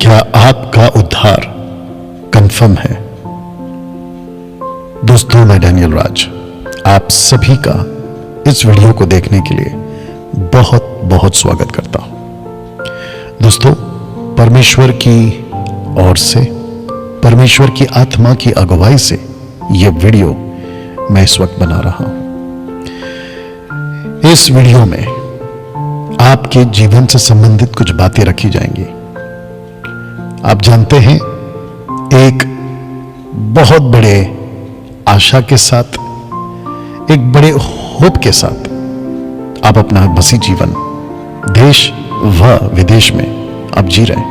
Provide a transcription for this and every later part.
क्या आपका उद्धार कंफर्म है? दोस्तों, मैं डैनियल राज आप सभी का इस वीडियो को देखने के लिए बहुत बहुत स्वागत करता हूं। दोस्तों, परमेश्वर की ओर से, परमेश्वर की आत्मा की अगुवाई से यह वीडियो मैं इस वक्त बना रहा हूं। इस वीडियो में आपके जीवन से संबंधित कुछ बातें रखी जाएंगी। आप जानते हैं, एक बहुत बड़े आशा के साथ, एक बड़े होप के साथ आप अपना मसीह जीवन देश व विदेश में आप जी रहे हैं।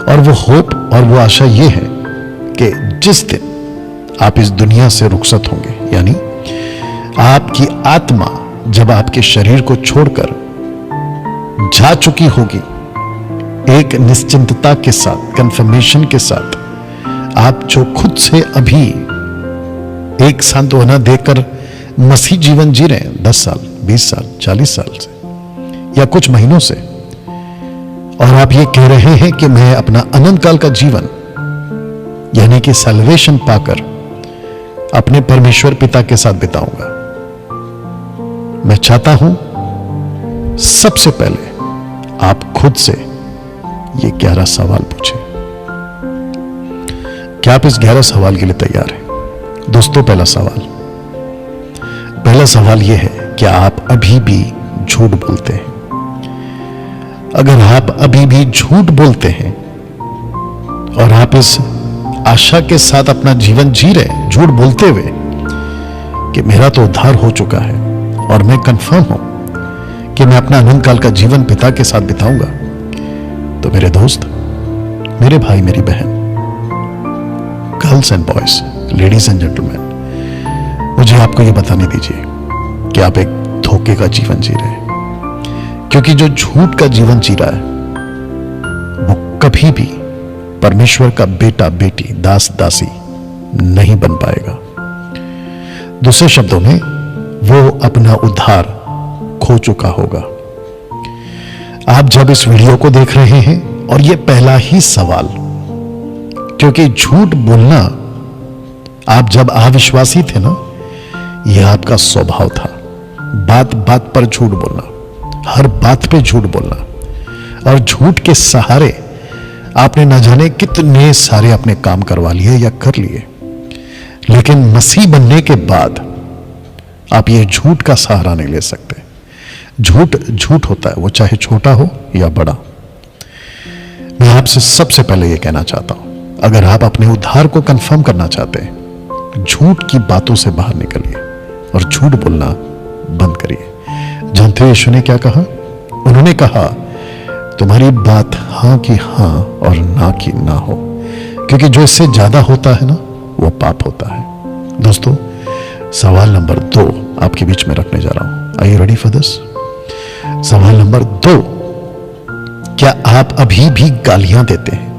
और वो होप और वो आशा ये है कि जिस दिन आप इस दुनिया से रुखसत होंगे, यानी आपकी आत्मा जब आपके शरीर को छोड़कर जा चुकी होगी, एक निश्चिंतता के साथ, कंफर्मेशन के साथ, आप जो खुद से अभी एक सांत्वना देकर मसीह जीवन जी रहे हैं 10 साल, 20 साल, 40 साल से या कुछ महीनों से, और आप ये कह रहे हैं कि मैं अपना अनंत काल का जीवन यानी कि सैल्वेशन पाकर अपने परमेश्वर पिता के साथ बिताऊंगा। मैं चाहता हूं सबसे पहले आप खुद से ये 11 सवाल पूछें। क्या आप इस 11 सवाल के लिए तैयार हैं? दोस्तों, पहला सवाल यह है, क्या आप अभी भी झूठ बोलते हैं? अगर आप अभी भी झूठ बोलते हैं और आप इस आशा के साथ अपना जीवन जी रहे हैं, झूठ बोलते हुए कि मेरा तो उद्धार हो चुका है और मैं कंफर्म हूं कि मैं अपना अनंत काल का जीवन पिता के साथ बिताऊंगा, तो मेरे दोस्त, मेरे भाई, मेरी बहन, girls and boys, ladies and gentleman, मुझे आपको यह बताने दीजिए कि आप एक धोखे का जीवन जी रहे हैं। क्योंकि जो झूठ का जीवन जी रहा है वो कभी भी परमेश्वर का बेटा, बेटी, दास, दासी नहीं बन पाएगा। दूसरे शब्दों में, वो अपना उद्धार खो चुका होगा। आप जब इस वीडियो को देख रहे हैं, और यह पहला ही सवाल, क्योंकि झूठ बोलना, आप जब अविश्वासी थे ना, यह आपका स्वभाव था। बात बात पर झूठ बोलना, हर बात पे झूठ बोलना, और झूठ के सहारे आपने न जाने कितने सारे अपने काम करवा लिए या कर लिए। लेकिन मसीह बनने के बाद आप ये झूठ का सहारा नहीं ले सकते। झूठ झूठ होता है, वो चाहे छोटा हो या बड़ा। मैं आपसे सबसे पहले यह कहना चाहता हूं, अगर आप अपने उद्धार को कंफर्म करना चाहते हैं, झूठ की बातों से बाहर निकलिए और झूठ बोलना बंद करिए। जानते हो यीशु ने क्या कहा? उन्होंने कहा, तुम्हारी बात हां की हां और ना की ना हो, क्योंकि जो इससे ज्यादा होता है ना, वो पाप होता है। दोस्तों, सवाल नंबर 2 आपके बीच में रखने जा रहा हूं। Are you ready for this? सवाल नंबर 2, क्या आप अभी भी गालियां देते हैं?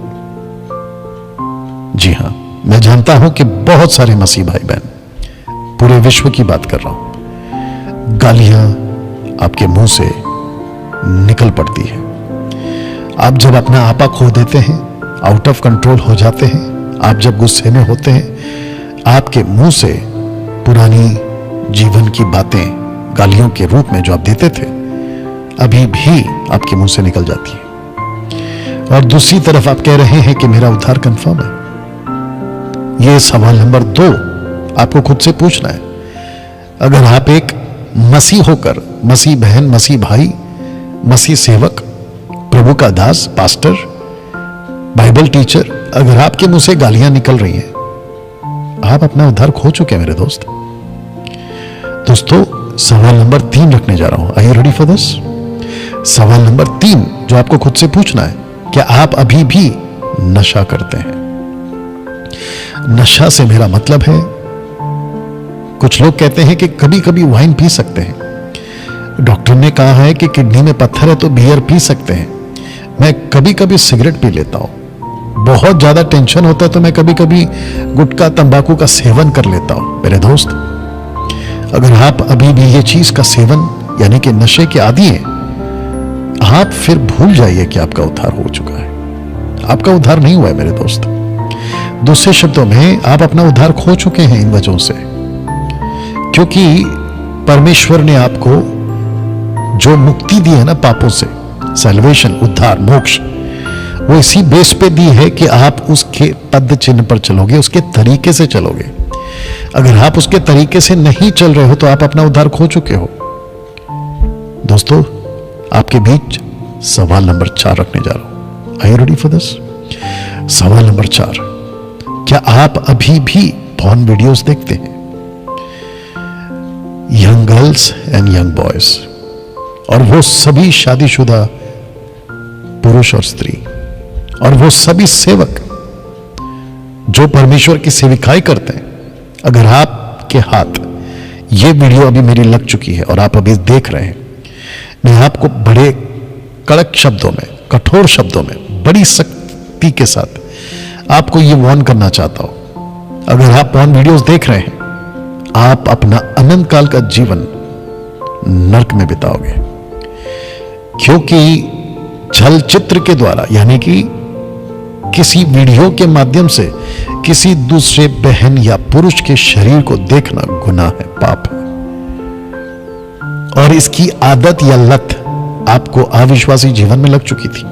जी हां, मैं जानता हूं कि बहुत सारे मसीह भाई बहन, पूरे विश्व की बात कर रहा हूं, गालियां आपके मुंह से निकल पड़ती है। आप जब अपना आपा खो देते हैं, आउट ऑफ कंट्रोल हो जाते हैं, आप जब गुस्से में होते हैं, आपके मुंह से पुरानी जीवन की बातें गालियों के रूप में जो आप देते थे, अभी भी आपके मुंह से निकल जाती है। और दूसरी तरफ आप कह रहे हैं कि मेरा उद्धार कंफर्म है। यह सवाल नंबर 2 आपको खुद से पूछना है। अगर आप एक मसीह होकर, मसीह बहन, मसीह भाई, मसीह सेवक, प्रभु का दास, पास्टर, बाइबल टीचर, अगर आपके मुंह से गालियां निकल रही हैं, आप अपना उद्धार खो चुके हैं मेरे दोस्त। दोस्तों, सवाल नंबर 3 रखने जा रहा हूं। Are you ready for this? सवाल नंबर 3 जो आपको खुद से पूछना है, क्या आप अभी भी नशा करते हैं? नशा से मेरा मतलब है, कुछ लोग कहते हैं कि कभी कभी वाइन पी सकते हैं। डॉक्टर ने कहा है कि किडनी में पत्थर है तो बियर पी सकते हैं। मैं कभी कभी सिगरेट पी लेता हूं। बहुत ज्यादा टेंशन होता है तो मैं कभी कभी गुटखा, तंबाकू का सेवन कर लेता हूं। मेरे दोस्त, अगर आप अभी भी ये चीज का सेवन यानी कि नशे के आदी हैं, आप फिर भूल जाइए कि आपका उद्धार हो चुका है। आपका उद्धार नहीं हुआ है मेरे दोस्त। दूसरे शब्दों में, आप अपना उद्धार खो चुके हैं इन वजहों से, क्योंकि परमेश्वर ने आपको जो मुक्ति दी है ना पापों से, सैल्वेशन, उद्धार, मोक्ष, वो इसी बेस पे दी है कि आप उसके पद चिन्ह पर चलोगे, उसके तरीके से चलोगे। अगर आप उसके तरीके से नहीं चल रहे हो तो आप अपना उद्धार खो चुके हो। दोस्तों, आपके बीच सवाल नंबर 4 रखने जा रहा हूं। Are you ready for this? सवाल नंबर 4, क्या आप अभी भी पॉर्न वीडियोस देखते हैं? Young girls and young boys, और वो सभी शादीशुदा पुरुष और स्त्री, और वो सभी सेवक जो परमेश्वर की सेविकाई करते हैं। अगर आपके हाथ ये वीडियो अभी मेरी लग चुकी है और आप अभी देख रहे हैं, मैं आपको बड़े कड़क शब्दों में, कठोर शब्दों में, बड़ी सख्ती के साथ आपको ये वार्न करना चाहता हूं। अगर आप पॉर्न वीडियोस देख रहे हैं, आप अपना अनंत काल का जीवन नरक में बिताओगे, क्योंकि चलचित्र के द्वारा, यानी कि किसी वीडियो के माध्यम से किसी दूसरे बहन या पुरुष के शरीर को देखना गुनाह है, पाप है। और इसकी आदत या लत आपको अविश्वासी जीवन में लग चुकी थी।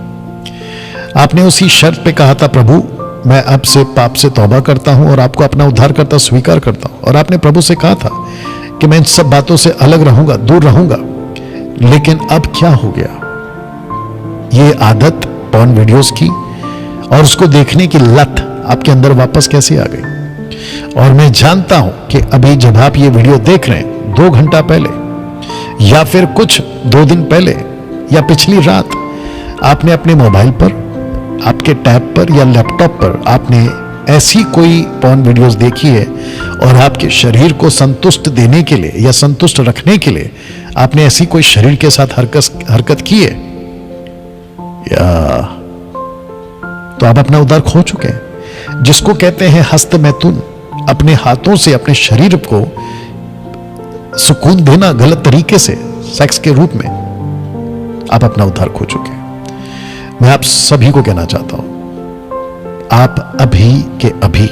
आपने उसी शर्त पे कहा था, प्रभु मैं अब से पाप से तौबा करता हूं और आपको अपना उद्धारकर्ता स्वीकार करता हूं। और आपने प्रभु से कहा था कि मैं इन सब बातों से अलग रहूंगा, दूर रहूंगा। लेकिन अब क्या हो गया? ये आदत पॉर्न वीडियोस की और उसको देखने की लत आपके अंदर वापस कैसे आ गई? और मैं जानता हूं कि अभी जब आप ये वीडियो देख रहे हैं, 2 घंटा पहले या फिर कुछ 2 दिन पहले या पिछली रात, आपने अपने मोबाइल पर, आपके टैब पर या लैपटॉप पर आपने ऐसी कोई पॉर्न वीडियोस देखी है और आपके शरीर को संतुष्ट देने के लिए या संतुष्ट रखने के लिए आपने ऐसी कोई शरीर के साथ हरकत की है, या तो आप अपना उद्धार खो चुके हैं। जिसको कहते हैं हस्त मैथुन, अपने हाथों से अपने शरीर को सुकून देना गलत तरीके से, सेक्स के रूप में, आप अपना उद्धार खो चुके हैं। मैं आप सभी को कहना चाहता हूं, आप अभी के अभी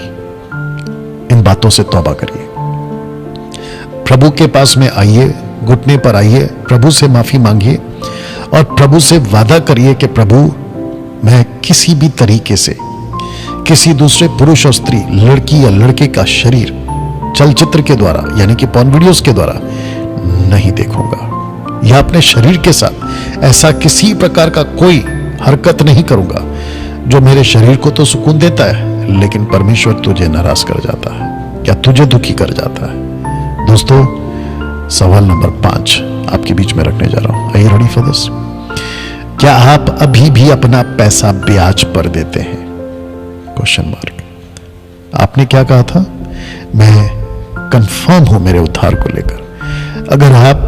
इन बातों से तौबा करिए। प्रभु के पास में आइए, घुटने पर आइए, प्रभु से माफी मांगिए और प्रभु से वादा करिए कि प्रभु मैं किसी भी तरीके से किसी दूसरे पुरुष और स्त्री, लड़की या लड़के का शरीर चलचित्र के द्वारा, यानी कि पॉर्न वीडियोस के द्वारा नहीं देखूंगा, या अपने शरीर के साथ ऐसा किसी प्रकार का कोई हरकत नहीं करूंगा जो मेरे शरीर को तो सुकून देता है लेकिन परमेश्वर तुझे नाराज कर जाता है, क्या तुझे दुखी कर जाता है। दोस्तों, सवाल नंबर 5 आपके बीच में रखने जा रहा हूं। Are you ready for this? क्या आप अभी भी अपना पैसा ब्याज पर देते हैं? Question mark. आपने क्या कहा था? मैं कंफर्म हूं मेरे उद्धार को लेकर। अगर आप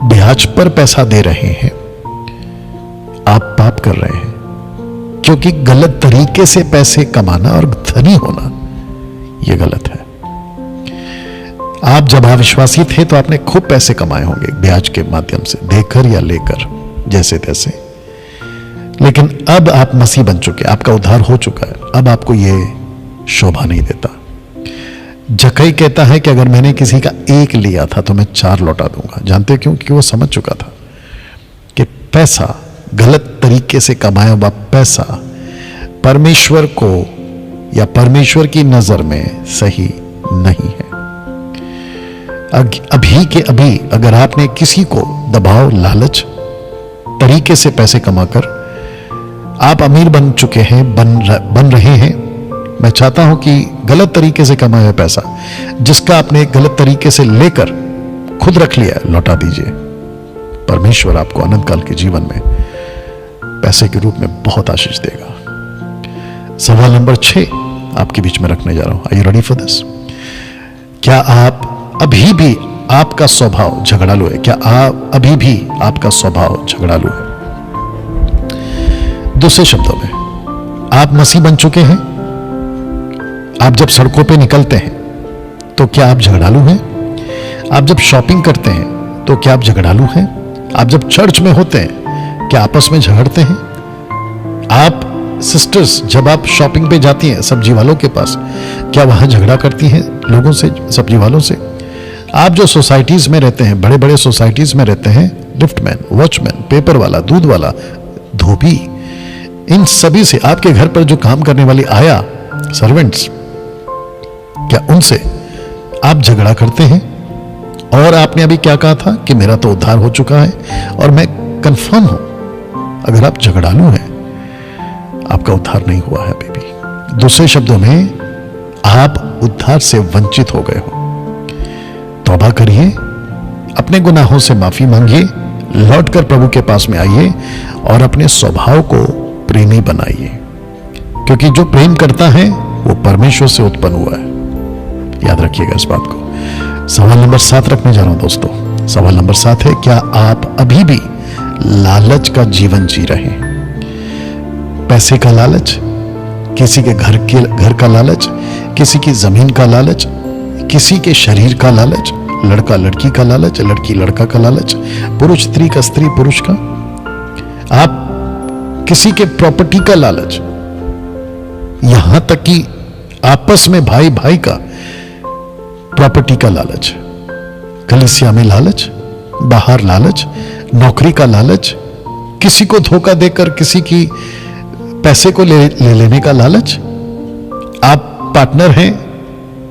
ब्याज पर पैसा दे रहे हैं, आप पाप कर रहे हैं, क्योंकि गलत तरीके से पैसे कमाना और धनी होना यह गलत है। आप जब अविश्वासी थे तो आपने खूब पैसे कमाए होंगे ब्याज के माध्यम से, देकर या लेकर, जैसे तैसे। लेकिन अब आप मसीह बन चुके, आपका उद्धार हो चुका है, अब आपको यह शोभा नहीं देता। जक्कई कहता है कि अगर मैंने किसी का 1 लिया था तो मैं 4 लौटा दूंगा। जानते क्यों? क्योंकि वो समझ चुका था कि पैसा, गलत तरीके से कमाया हुआ पैसा परमेश्वर को या परमेश्वर की नजर में सही नहीं है। अभी के अभी अगर आपने किसी को दबाव, लालच तरीके से पैसे कमाकर आप अमीर बन चुके हैं, बन रहे हैं, मैं चाहता हूं कि गलत तरीके से कमाया पैसा जिसका आपने गलत तरीके से लेकर खुद रख लिया, लौटा दीजिए। परमेश्वर आपको अनंत काल के जीवन में पैसे के रूप में बहुत आशीष देगा। सवाल नंबर 6 आपके बीच में रखने जा रहा हूं। Are you ready for this? क्या आप अभी भी, आपका स्वभाव झगड़ालू है? क्या आप अभी भी आपका स्वभाव झगड़ालू है? दूसरे शब्दों में, आप मसीह बन चुके हैं, आप जब सड़कों पे निकलते हैं तो क्या आप झगड़ालू हैं? आप जब शॉपिंग करते हैं तो क्या आप झगड़ालू हैं? आप जब चर्च में होते हैं क्या आपस में झगड़ते हैं? आप सिस्टर्स, जब आप शॉपिंग पे जाती हैं सब्जी वालों के पास, क्या वहां झगड़ा करती हैं लोगों से, सब्जी वालों से? आप जो सोसाइटीज में रहते हैं, बड़े बड़े सोसाइटीज में रहते हैं, लिफ्टमैन, वॉचमैन, पेपर वाला, दूध वाला, धोबी, इन सभी से, आपके घर पर जो काम करने वाली आया, सर्वेंट्स, क्या उनसे आप झगड़ा करते हैं? और आपने अभी क्या कहा था कि मेरा तो उद्धार हो चुका है, और मैं कंफर्म हूं अगर आप झगड़ालू हैं, आपका उद्धार नहीं हुआ है अभी भी। दूसरे शब्दों में, आप उद्धार से वंचित हो गए हो। तौबा करिए, अपने गुनाहों से माफी मांगिए, लौटकर प्रभु के पास में आइए और अपने स्वभाव को प्रेमी बनाइए, क्योंकि जो प्रेम करता है वो परमेश्वर से उत्पन्न हुआ है। याद रखिएगा इस बात को। सवाल नंबर 7 रखने जा रहा हूं दोस्तों। सवाल नंबर 7 है, क्या आप अभी भी लालच का जीवन जी रहे हैं? पैसे का लालच, किसी के घर का लालच, किसी की जमीन का लालच, किसी के शरीर का लालच, लड़का लड़की का लालच, लड़की लड़का का लालच, पुरुष स्त्री का, स्त्री पुरुष का, आप किसी के प्रॉपर्टी का लालच, यहां तक कि आपस में भाई भाई का प्रॉपर्टी का लालच, कलीसिया में लालच, बाहर लालच, नौकरी का लालच, किसी को धोखा देकर किसी की पैसे को ले लेने का लालच। आप पार्टनर हैं,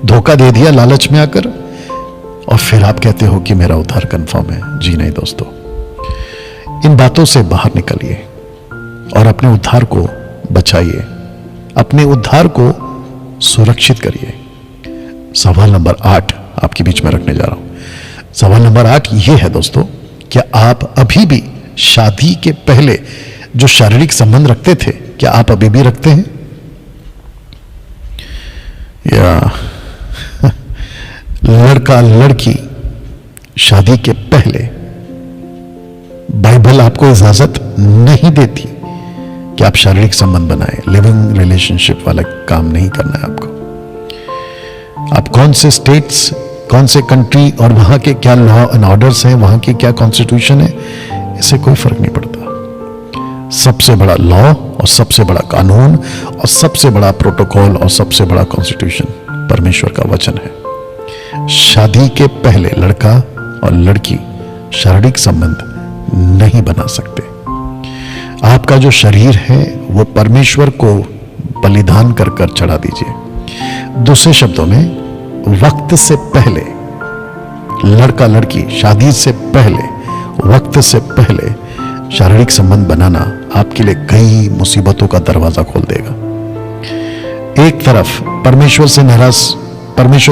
धोखा दे दिया लालच में आकर, और फिर आप कहते हो कि मेरा उद्धार कंफर्म है। जी नहीं दोस्तों, इन बातों से बाहर निकलिए और अपने उद्धार को बचाइए, अपने उद्धार को सुरक्षित करिए। सवाल नंबर 8 आपके बीच में रखने जा रहा हूं। सवाल नंबर 8 यह है दोस्तों, क्या आप अभी भी शादी के पहले जो शारीरिक संबंध रखते थे, क्या आप अभी भी रखते हैं? या लड़का लड़की शादी के पहले, बाइबल आपको इजाजत नहीं देती कि आप शारीरिक संबंध बनाएं, लिविंग रिलेशनशिप वाला काम नहीं करना है आपको। आप कौन से स्टेट्स, कौन से कंट्री और वहां के क्या लॉ एंड ऑर्डर्स हैं, वहां की क्या कॉन्स्टिट्यूशन है, इससे कोई फर्क नहीं पड़ता। सबसे बड़ा लॉ और सबसे बड़ा कानून और सबसे बड़ा प्रोटोकॉल और सबसे बड़ा कॉन्स्टिट्यूशन परमेश्वर का वचन है। शादी के पहले लड़का और लड़की शारीरिक संबंध नहीं बना सकते। आपका जो शरीर है वो परमेश्वर को बलिदान कर कर चढ़ा दीजिए। दूसरे शब्दों में, वक्त से पहले, लड़का लड़की शादी से पहले, वक्त से पहले शारीरिक संबंध बनाना आपके लिए कई मुसीबतों का दरवाजा खोल देगा। एक तरफ परमेश्वर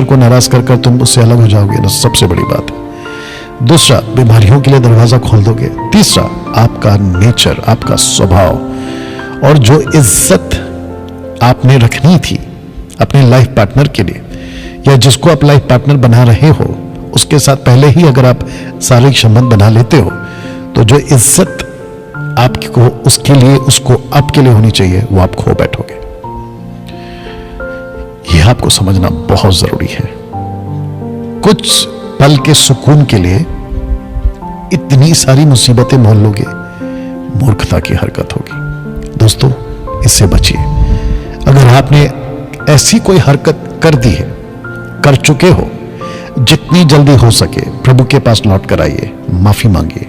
को नाराज कर कर तुम उससे अलग हो जाओगे ना, सबसे बड़ी बात है। दूसरा, बीमारियों के लिए दरवाजा खोल दोगे। तीसरा, आपका नेचर, आपका स्वभाव और जो इज्जत आपने रखनी थी अपने लाइफ पार्टनर के लिए, या जिसको आप लाइफ पार्टनर बना रहे हो, उसके साथ पहले ही अगर आप शारीरिक संबंध बना लेते हो, तो जो इज्जत आपको उसके लिए, उसको आपके लिए होनी चाहिए, वो आप खो बैठोगे। यह आपको समझना बहुत जरूरी है। कुछ पल के सुकून के लिए इतनी सारी मुसीबतें मोल लोगे, मूर्खता की हरकत होगी। दोस्तों, इससे बचिए। अगर आपने ऐसी कोई हरकत कर दी है, कर चुके हो, जितनी जल्दी हो सके प्रभु के पास लौट कर आइए, माफी मांगिए,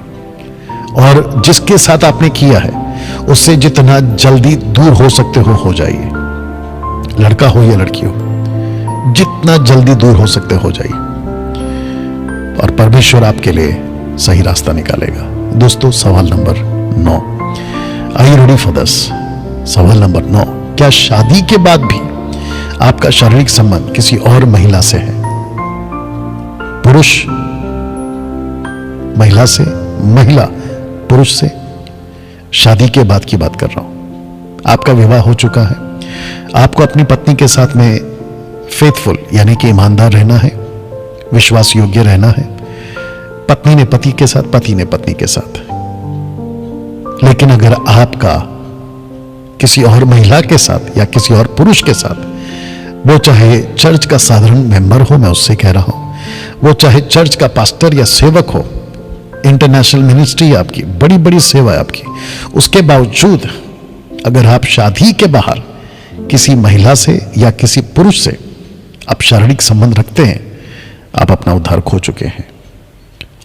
और जिसके साथ आपने किया है उससे जितना जल्दी दूर हो सकते हो जाइए। लड़का हो या लड़की हो, जितना जल्दी दूर हो सकते हो जाइए, और परमेश्वर आपके लिए सही रास्ता निकालेगा। दोस्तों, सवाल number 9, are you ready for this? सवाल नंबर 9, क्या शादी के बाद भी आपका शारीरिक संबंध किसी और महिला से है? पुरुष महिला से, महिला पुरुष से, शादी के बाद की बात कर रहा हूं। आपका विवाह हो चुका है, आपको अपनी पत्नी के साथ में फेथफुल यानी कि ईमानदार रहना है, विश्वास योग्य रहना है, पत्नी ने पति के साथ, पति ने पत्नी के साथ। लेकिन अगर आपका किसी और महिला के साथ या किसी और पुरुष के साथ, वो चाहे चर्च का साधारण मेंबर हो, मैं उससे कह रहा हूं, वो चाहे चर्च का पास्टर या सेवक हो, इंटरनेशनल मिनिस्ट्री है आपकी, बड़ी बड़ी सेवा है आपकी, उसके बावजूद अगर आप शादी के बाहर किसी महिला से या किसी पुरुष से आप शारीरिक संबंध रखते हैं, आप अपना उद्धार खो चुके हैं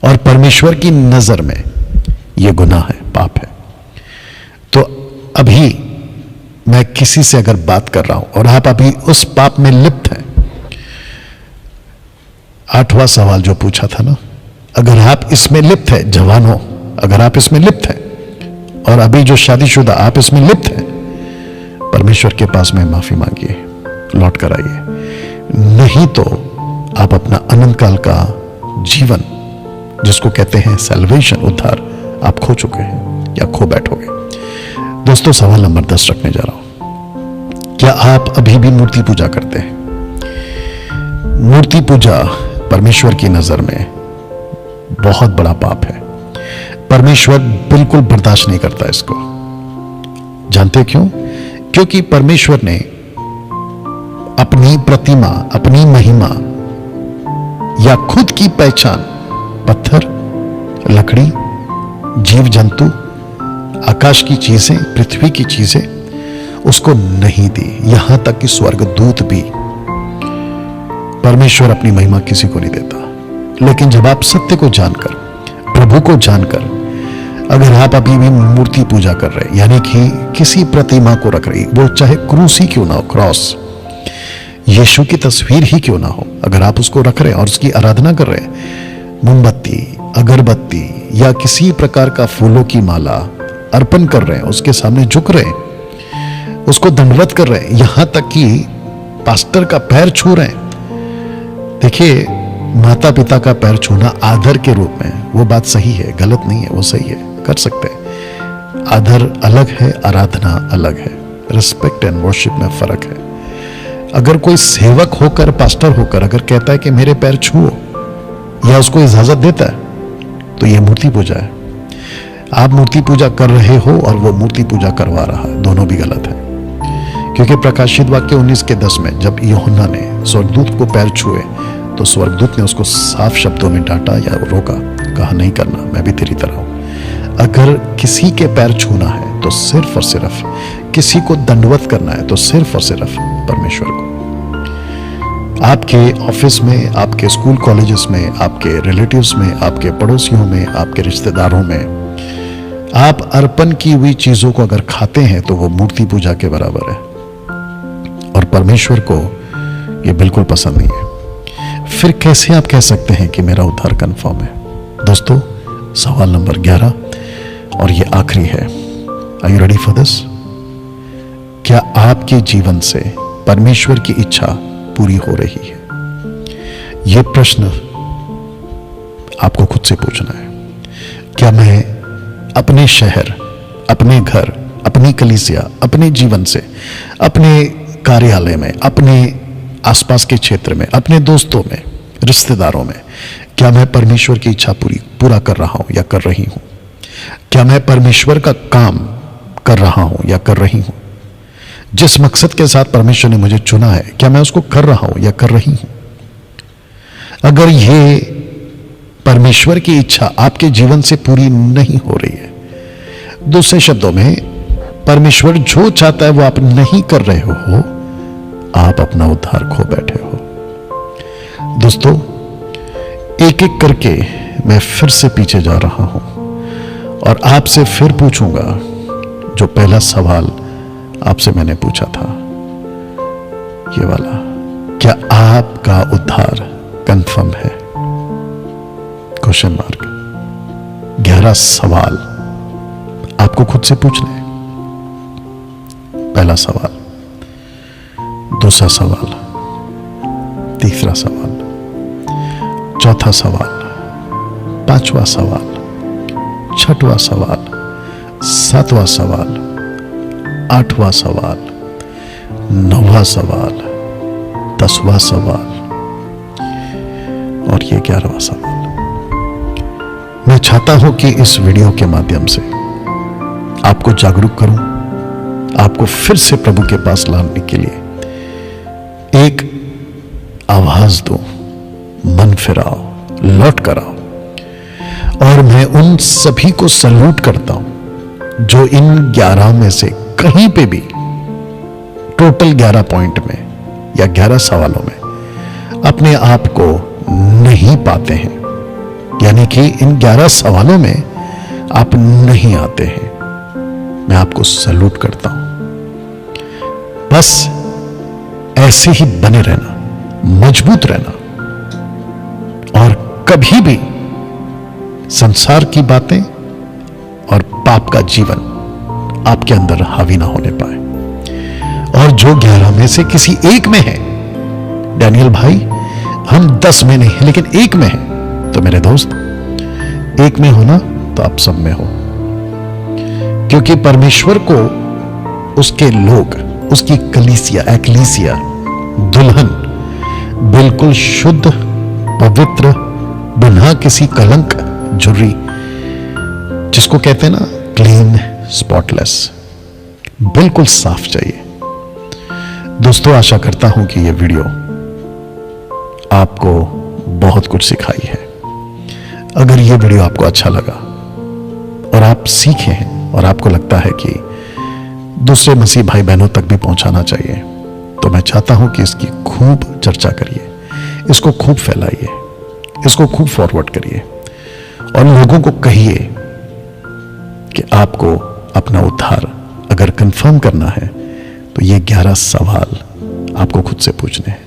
और परमेश्वर की नजर में यह गुनाह है, पाप है। तो अभी मैं किसी से अगर बात कर रहा हूं और आप अभी उस पाप में लिप्त हैं, 8वां सवाल जो पूछा था ना, अगर आप इसमें लिप्त है, जवान हो, अगर आप इसमें लिप्त हैं और अभी जो शादीशुदा आप इसमें लिप्त हैं, परमेश्वर के पास में माफी मांगिए, लौट कर आइए, नहीं तो आप अपना अनंत काल का जीवन, जिसको कहते हैं सैल्वेशन, उद्धार, आप खो चुके हैं या खो बैठोगे। दोस्तों, सवाल नंबर 10 रखने जा रहा हूं। क्या आप अभी भी मूर्ति पूजा करते हैं? मूर्ति पूजा परमेश्वर की नजर में बहुत बड़ा पाप है। परमेश्वर बिल्कुल बर्दाश्त नहीं करता इसको। जानते क्यों? क्योंकि परमेश्वर ने अपनी प्रतिमा, अपनी महिमा या खुद की पहचान पत्थर, लकड़ी, जीव जंतु, आकाश की चीजें, पृथ्वी की चीजें उसको नहीं दी। यहां तक कि स्वर्गदूत भी परमेश्वर अपनी महिमा किसी को नहीं देता। लेकिन जब आप सत्य को जानकर, प्रभु को जानकर, अगर आप अभी भी मूर्ति पूजा कर रहे हैं, यानी कि किसी प्रतिमा को रख रही, वो चाहे क्रूस ही क्यों ना हो, क्रॉस, यीशु की तस्वीर ही क्यों ना हो, अगर आप उसको रख रहे हैं और उसकी आराधना कर रहे हैं, मोमबत्ती, अगरबत्ती या किसी प्रकार का फूलों की माला अर्पण कर रहे हैं, उसके सामने झुक रहे हैं, उसको दंडवत कर रहे हैं, यहां तक कि पास्टर का पैर छू रहे हैं। देखिए, माता पिता का पैर छूना आदर के रूप में, वो बात सही है, गलत नहीं है, वो सही है, कर सकते हैं। आदर अलग है, आराधना अलग है। रिस्पेक्ट एंड वर्शिप में फर्क है। अगर कोई सेवक होकर, पास्टर होकर अगर कहता है कि मेरे पैर छुओ, या उसको इजाजत देता है, तो यह मूर्ति पूजा है। आप मूर्ति पूजा कर रहे हो और वो मूर्ति पूजा करवा रहा है, दोनों भी गलत है। क्योंकि प्रकाशित वाक्य 19:10 में जब यूहन्ना ने स्वर्गदूत को पैर छुए, तो स्वर्गदूत ने उसको साफ शब्दों में डांटा या रोका, कहा नहीं करना, मैं भी तेरी तरह हूं। अगर किसी के पैर छूना है तो सिर्फ और सिर्फ, किसी को दंडवत करना है तो सिर्फ और सिर्फ परमेश्वर को। आपके ऑफिस में, आपके स्कूल कॉलेजेस में, आपके रिलेटिव्स में, आपके पड़ोसियों में, आपके रिश्तेदारों में आप अर्पण की हुई चीजों को अगर खाते हैं तो वो मूर्ति पूजा के बराबर है और परमेश्वर को ये बिल्कुल पसंद नहीं है। फिर कैसे आप कह सकते हैं कि मेरा उद्धार कंफर्म है? दोस्तों, सवाल नंबर 11 और ये आखिरी है। Are you ready for this? क्या आपके जीवन से परमेश्वर की इच्छा पूरी हो रही है? यह प्रश्न आपको खुद से पूछना है। क्या मैं अपने शहर, अपने घर, अपनी कलीसिया, अपने जीवन से, अपने कार्यालय में, अपने आसपास के क्षेत्र में, अपने दोस्तों में, रिश्तेदारों में, क्या मैं परमेश्वर की इच्छा पूरा कर रहा हूं या कर रही हूं? क्या मैं परमेश्वर का काम कर रहा हूं या कर रही हूं? जिस मकसद के साथ परमेश्वर ने मुझे चुना है, क्या मैं उसको कर रहा हूं या कर रही हूं? अगर ये परमेश्वर की इच्छा आपके जीवन से पूरी नहीं हो रही है, दूसरे शब्दों में परमेश्वर जो चाहता है वो आप नहीं कर रहे हो, आप अपना उद्धार खो बैठे हो। दोस्तों, एक एक करके मैं फिर से पीछे जा रहा हूं और आपसे फिर पूछूंगा जो पहला सवाल आपसे मैंने पूछा था, ये वाला, क्या आपका उद्धार कंफर्म है? Question mark. 11 सवाल आपको खुद से पूछने हैं। पहला सवाल, दूसरा सवाल, तीसरा सवाल, चौथा सवाल, पांचवा सवाल, छठवां सवाल, सातवां सवाल, आठवां सवाल, नौवां सवाल, 10वां सवाल और ये 11वां सवाल। मैं चाहता हूं कि इस वीडियो के माध्यम से आपको जागरूक करूं, आपको फिर से प्रभु के पास लाने के लिए एक आवाज दो, मन फिराओ, लौट कर आओ। और मैं उन सभी को सल्यूट करता हूं जो इन 11 में से कहीं पे भी टोटल 11 पॉइंट में या 11 सवालों में अपने आप को नहीं पाते हैं, यानी कि इन 11 सवालों में आप नहीं आते हैं, मैं आपको सैल्यूट करता हूं। बस ऐसे ही बने रहना, मजबूत रहना, और कभी भी संसार की बातें और पाप का जीवन आपके अंदर हावी ना होने पाए। और जो 11 में से किसी एक में है, डैनियल भाई हम 10 में नहीं है लेकिन एक में है, तो मेरे दोस्त एक में हो ना तो आप सब में हो, क्योंकि परमेश्वर को उसके लोग, उसकी कलीसिया, एक्लीसिया, दुल्हन बिल्कुल शुद्ध, पवित्र, बिना किसी कलंक झुर्री, जिसको कहते हैं ना क्लीन, स्पॉटलेस, बिल्कुल साफ चाहिए। दोस्तों, आशा करता हूं कि यह वीडियो आपको बहुत कुछ सिखाई है। अगर यह वीडियो आपको अच्छा लगा और आप सीखे हैं और आपको लगता है कि दूसरे मसीह भाई बहनों तक भी पहुंचाना चाहिए, तो मैं चाहता हूं कि इसकी खूब चर्चा करिए, इसको खूब फैलाइए, इसको खूब फॉरवर्ड करिए और लोगों को कहिए कि आपको अपना उद्धार अगर कंफर्म करना है तो ये 11 सवाल आपको खुद से पूछने हैं।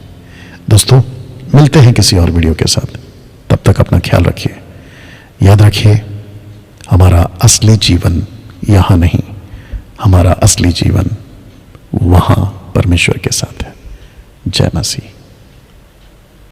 दोस्तों, मिलते हैं किसी और वीडियो के साथ, तब तक अपना ख्याल रखिए। याद रखिए, हमारा असली जीवन यहां नहीं, हमारा असली जीवन वहां परमेश्वर के साथ है। जय मसीह।